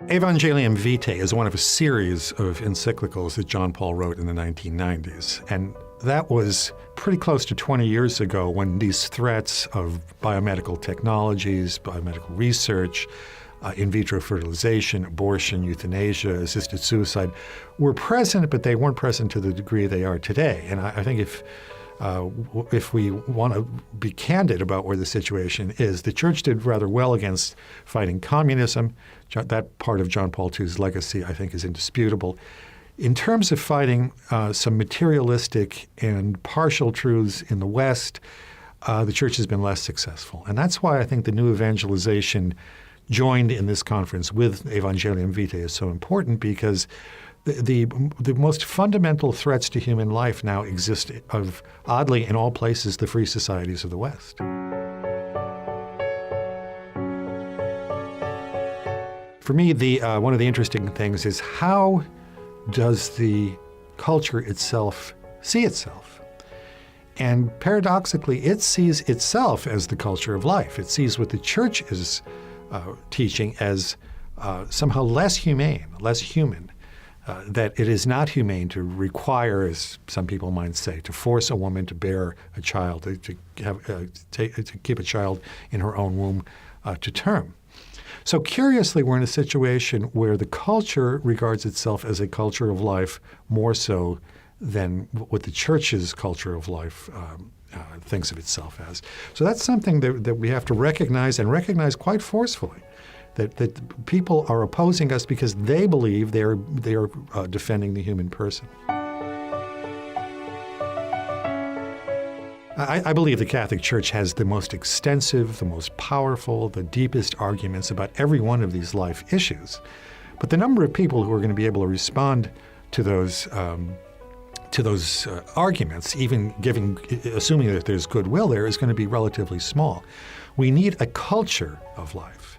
Evangelium Vitae is one of a series of encyclicals that John Paul wrote in the 1990s. And that was pretty close to 20 years ago when these threats of biomedical technologies, biomedical research, in vitro fertilization, abortion, euthanasia, assisted suicide were present, but they weren't present to the degree they are today. And I think if we want to be candid about where the situation is, the church did rather well against fighting communism. That part of John Paul II's legacy, I think, is indisputable. In terms of fighting some materialistic and partial truths in the West, the church has been less successful. And that's why I think the new evangelization joined in this conference with Evangelium Vitae is so important, because the most fundamental threats to human life now exist oddly in all places, the free societies of the West. For me, one of the interesting things is, how does the culture itself see itself? And paradoxically, it sees itself as the culture of life. It sees what the church is teaching as somehow less humane, less human. That it is not humane to require, as some people might say, to force a woman to bear a child, to keep a child in her own womb to term. So curiously, we're in a situation where the culture regards itself as a culture of life more so than what the church's culture of life thinks of itself as. So that's something that we have to recognize, and recognize quite forcefully. That people are opposing us because they believe they are defending the human person. I believe the Catholic Church has the most extensive, the most powerful, the deepest arguments about every one of these life issues. But the number of people who are going to be able to respond to those arguments, even assuming that there's goodwill there, is going to be relatively small. We need a culture of life.